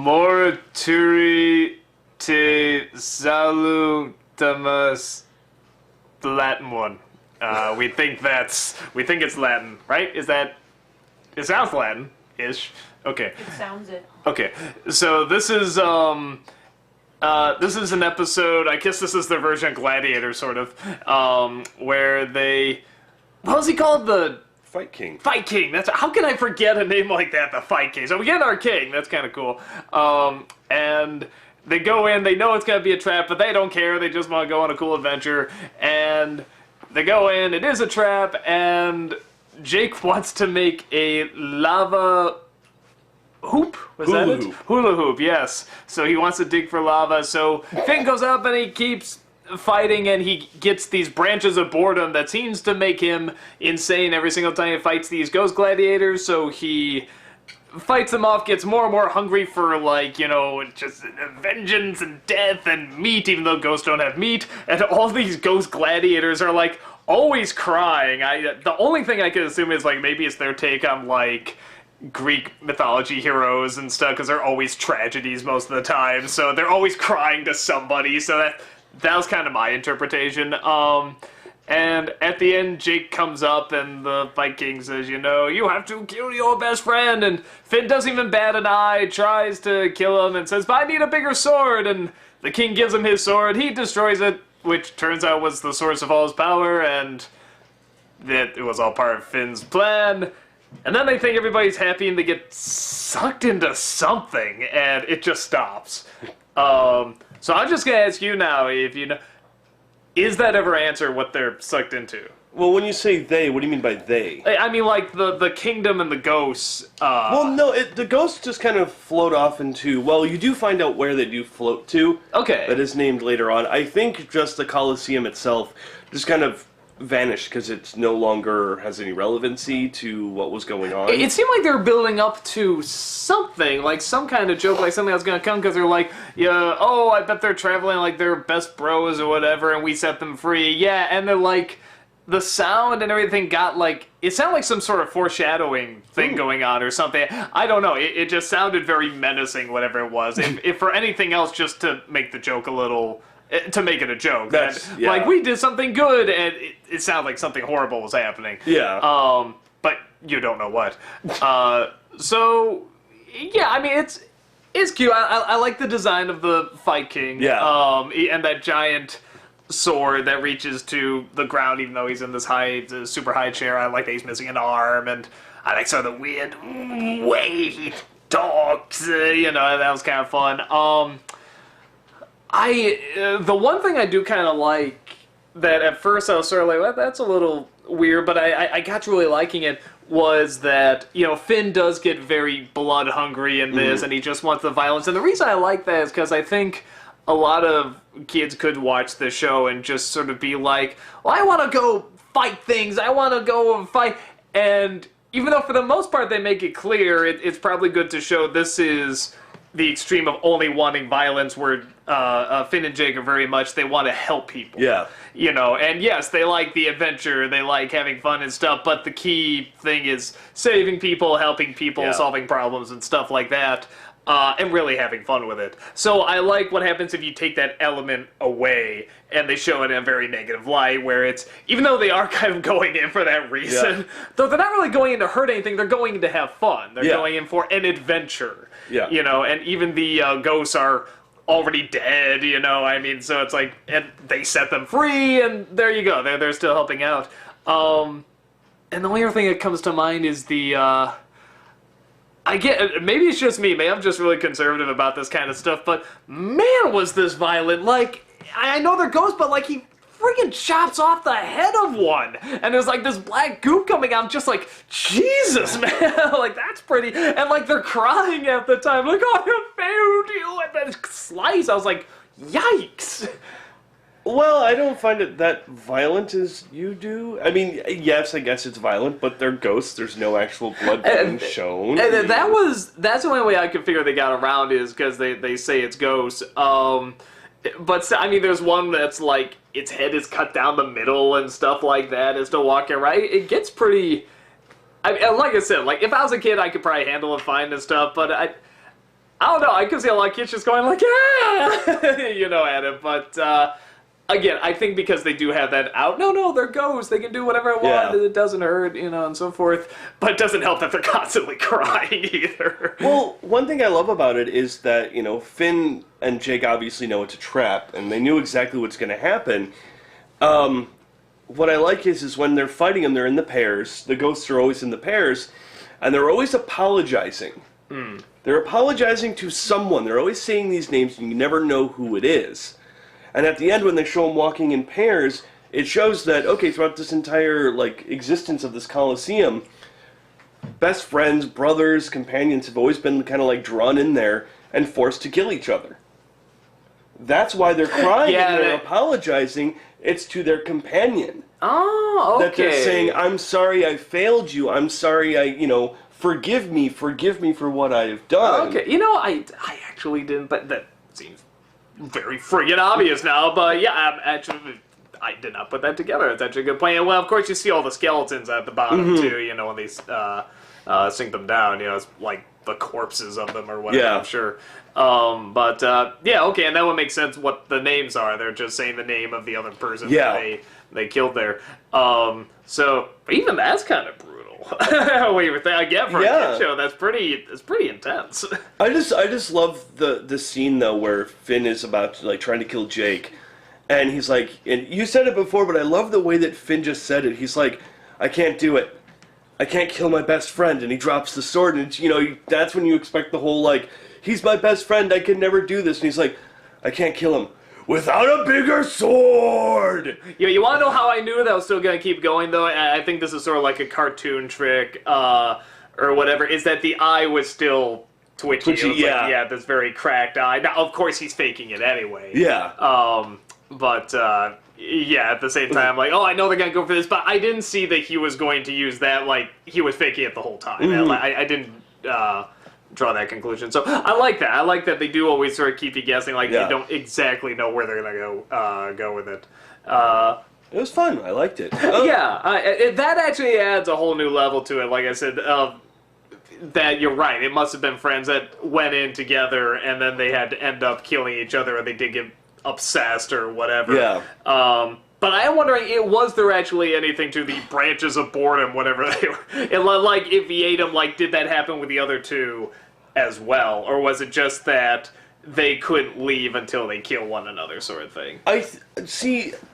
Morituri te Salutamus, the Latin one. We think it's Latin, right? It sounds Latin-ish. Okay. It sounds it. Okay. So this is an episode, I guess this is their version of Gladiator, sort of, where they, what was he called? The Fight King. Fight King. How can I forget a name like that? The Fight King. So we get our king. That's kind of cool. And they go in. They know it's gonna be a trap, but they don't care. They just want to go on a cool adventure. And they go in. It is a trap. And Jake wants to make a lava hoop. Was that it? Hula hoop. Yes. So he wants to dig for lava. So Finn goes up and he keeps fighting, and he gets these branches of boredom that seems to make him insane every single time he fights these ghost gladiators. So he fights them off, gets more and more hungry for, like, you know, just vengeance and death and meat, even though ghosts don't have meat. And all these ghost gladiators are, like, always crying. The only thing I could assume is, like, maybe it's their take on, like, Greek mythology heroes and stuff, because they're always tragedies most of the time. So they're always crying to somebody. So that was kind of my interpretation. And at the end, Jake comes up and the Fight King says, you know, you have to kill your best friend. And Finn doesn't even bat an eye, tries to kill him and says, but I need a bigger sword. And the king gives him his sword. He destroys it, which turns out was the source of all his power. And that it was all part of Finn's plan. And then they think everybody's happy and they get sucked into something. And it just stops. So I'm just going to ask you now, if you know, is that ever answer what they're sucked into? Well, when you say they, what do you mean by they? I mean, like, the kingdom and the ghosts. Well, no, the ghosts just kind of float off into, well, you do find out where they do float to. Okay. That is named later on. I think just the Colosseum itself just kind of vanished because it no longer has any relevancy to what was going on. It seemed like they were building up to something, like some kind of joke, like something that's going to come, because they're like, yeah, oh, I bet they're traveling like they're best bros or whatever, and we set them free. Yeah, and they're like, the sound and everything got like, it sounded like some sort of foreshadowing thing going on or something. I don't know, it just sounded very menacing, whatever it was. if for anything else, just to make the joke a little, to make it a joke. Yeah. Like, we did something good, and it sounded like something horrible was happening. Yeah. But you don't know what. So, yeah, I mean, it's cute. I like the design of the Fight King. Yeah. And that giant sword that reaches to the ground, even though he's in this super high chair. I like that he's missing an arm, and I like sort of the weird way he talks. You know, that was kind of fun. The one thing I do kind of like, that at first I was sort of like, well, that's a little weird, but I got to really liking it, was that, you know, Finn does get very blood hungry in this, and he just wants the violence. And the reason I like that is because I think a lot of kids could watch the show and just sort of be like, well, I want to go fight things, I want to go and fight. And even though for the most part they make it clear, it's probably good to show this is the extreme of only wanting violence, where Finn and Jake are very much, they want to help people. Yeah. You know, and yes, they like the adventure, they like having fun and stuff, but the key thing is saving people, helping people, solving problems and stuff like that, and really having fun with it. So I like what happens if you take that element away, and they show it in a very negative light, where it's, even though they are kind of going in for that reason, though they're not really going in to hurt anything, they're going in to have fun. They're going in for an adventure. Yeah. You know, and even the ghosts are already dead, you know, I mean, so it's like, and they set them free, and there you go, they're still helping out. And the only other thing that comes to mind is the, maybe it's just me, maybe I'm just really conservative about this kind of stuff, but man, was this violent. Like, I know they're ghosts, but like, he friggin' chops off the head of one, and there's like this black goop coming out. I'm just like, Jesus, man, like, that's pretty. And like, they're crying at the time, like, oh, I failed you, and then slice. I was like, yikes. Well, I don't find it that violent as you do. I mean, yes, I guess it's violent, but they're ghosts. There's no actual blood being shown. And that's the only way I could figure they got around, is because they say it's ghosts. But, I mean, there's one that's like, its head is cut down the middle and stuff like that, is still walking, right? It gets pretty, I mean, like I said, like, if I was a kid, I could probably handle it fine and stuff, but I don't know. I could see a lot of kids just going like, yeah, at it. But again, I think because they do have that out. No, they're ghosts. They can do whatever I want. Yeah. And it doesn't hurt, and so forth. But it doesn't help that they're constantly crying either. Well, one thing I love about it is that, Finn and Jake obviously know it's a trap, and they knew exactly what's going to happen. What I like is when they're fighting them, they're in the pairs. The ghosts are always in the pairs, and they're always apologizing. They're apologizing to someone. They're always saying these names, and you never know who it is. And at the end, when they show them walking in pairs, it shows that, okay, throughout this entire, existence of this Colosseum, best friends, brothers, companions have always been kind of, drawn in there and forced to kill each other. That's why they're crying and they're apologizing. It's to their companion. Oh, okay. That they're saying, I'm sorry I failed you. I'm sorry forgive me for what I've done. Okay, I actually didn't, but that seems very friggin' obvious now, but yeah, I did not put that together. It's actually a good point. And, well, of course, you see all the skeletons at the bottom, too, when they sink them down, it's like the corpses of them or whatever, Yeah. I'm sure. Okay, and that would make sense what the names are. They're just saying the name of the other person that they killed there. So even that's kind of brutal. I get for a kid show, that's pretty intense. I just love the scene though where Finn is about to trying to kill Jake, and he's like, and you said it before, but I love the way that Finn just said it. He's like, I can't do it. I can't kill my best friend, and he drops the sword, and that's when you expect the whole he's my best friend, I can never do this, and he's like, I can't kill him without a bigger sword! You want to know how I knew that I was still going to keep going, though? I think this is sort of like a cartoon trick, or whatever, is that the eye was still twitchy. It was this very cracked eye. Now, of course, he's faking it anyway. Yeah. At the same time, I know they're going to go for this, but I didn't see that he was going to use that, he was faking it the whole time. I didn't draw that conclusion. So I like that. I like that they do always sort of keep you guessing, you don't exactly know where they're going to go with it. It was fun. I liked it. That actually adds a whole new level to it, like I said, that you're right. It must have been friends that went in together, and then they had to end up killing each other, or they did get obsessed or whatever. Yeah. But I am wondering, was there actually anything to the branches of boredom, whatever they were? If he ate them, did that happen with the other two as well? Or was it just that they couldn't leave until they kill one another sort of thing? I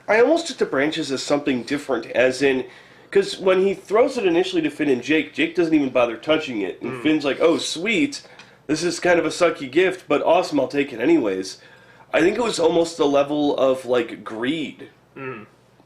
almost took the branches as something different, as in, because when he throws it initially to Finn and Jake doesn't even bother touching it. And Finn's like, oh, sweet, this is kind of a sucky gift, but awesome, I'll take it anyways. I think it was almost the level of, greed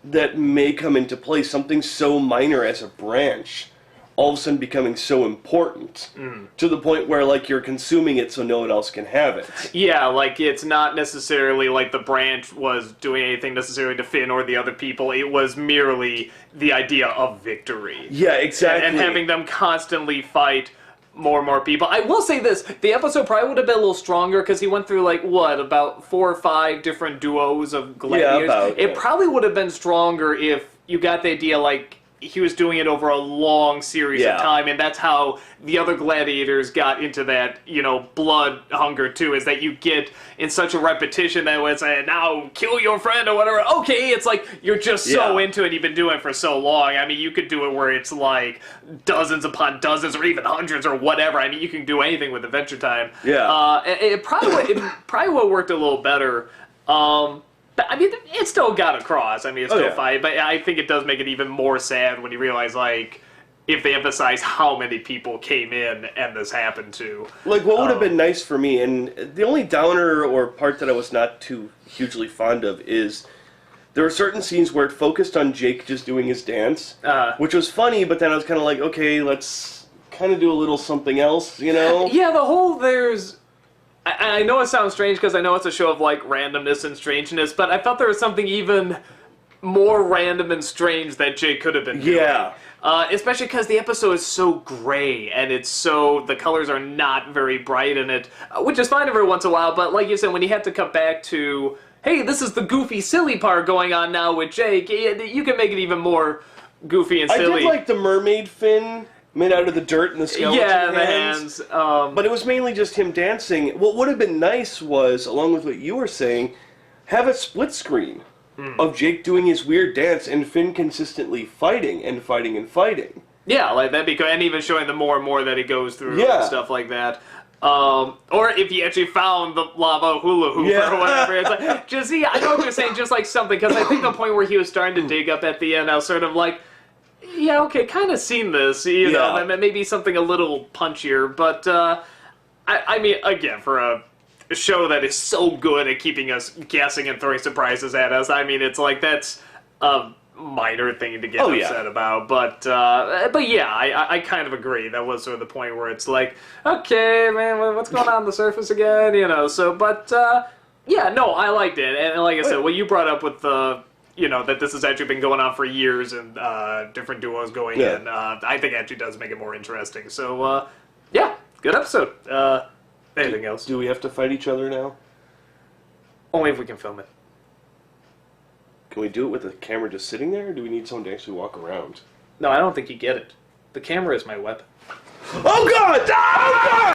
that may come into play. Something so minor as a branch, all of a sudden becoming so important, to the point where, you're consuming it so no one else can have it. Yeah, it's not necessarily the branch was doing anything necessarily to Finn or the other people. It was merely the idea of victory. Yeah, exactly. And having them constantly fight more and more people. I will say this, the episode probably would have been a little stronger because he went through, about 4 or 5 different duos of gladiators. It probably would have been stronger if you got the idea, he was doing it over a long series of time, and that's how the other gladiators got into that, blood hunger too, is that you get in such a repetition that when it's now kill your friend or whatever, okay, it's you're just so into it, you've been doing it for so long. I mean, you could do it where it's dozens upon dozens or even hundreds or whatever. I mean, you can do anything with Adventure Time. Yeah. It probably would have worked a little better. I mean, it still got across. I mean, it's still fine, but I think it does make it even more sad when you realize, if they emphasize how many people came in and this happened to. What would have been nice for me, and the only downer or part that I was not too hugely fond of is there were certain scenes where it focused on Jake just doing his dance, which was funny, but then I was kind of okay, let's kind of do a little something else, Yeah, the whole I know it sounds strange because I know it's a show of randomness and strangeness, but I felt there was something even more random and strange that Jake could have been doing. Yeah. Especially because the episode is so gray and the colors are not very bright in it, which is fine every once in a while, but like you said, when you have to cut back to, hey, this is the goofy, silly part going on now with Jake, you can make it even more goofy and silly. I did like the mermaid Finn. made out of the dirt and the skeleton Yeah, the hands. hands. But it was mainly just him dancing. What would have been nice was, along with what you were saying, have a split screen of Jake doing his weird dance and Finn consistently fighting and fighting and fighting. Yeah, like that'd be cool, and even showing the more and more that he goes through Yeah. and stuff like that. Or if he actually found the lava hula hoop or whatever. It's like, just, yeah, I know what you're saying, just like something, because I think the point where he was starting to dig up at the end, I was sort of like, yeah, okay, kind of seen this, you know, maybe something a little punchier, but, I mean, again, for a show that is so good at keeping us guessing and throwing surprises at us, I mean, it's like, that's a minor thing to get upset about, but yeah, I kind of agree. That was sort of the point where it's like, okay, man, what's going on the surface again, you know, so, but, yeah, no, I liked it, and like I said, what you brought up with the, you know, that this has actually been going on for years and different duos going in, I think actually does make it more interesting, so, yeah, good episode. Anything else? Do we have to fight each other now? Only if we can film it. Can we do it with the camera just sitting there, or do we need someone to actually walk around? No, I don't think you get it. The camera is my weapon. Oh God! Oh God!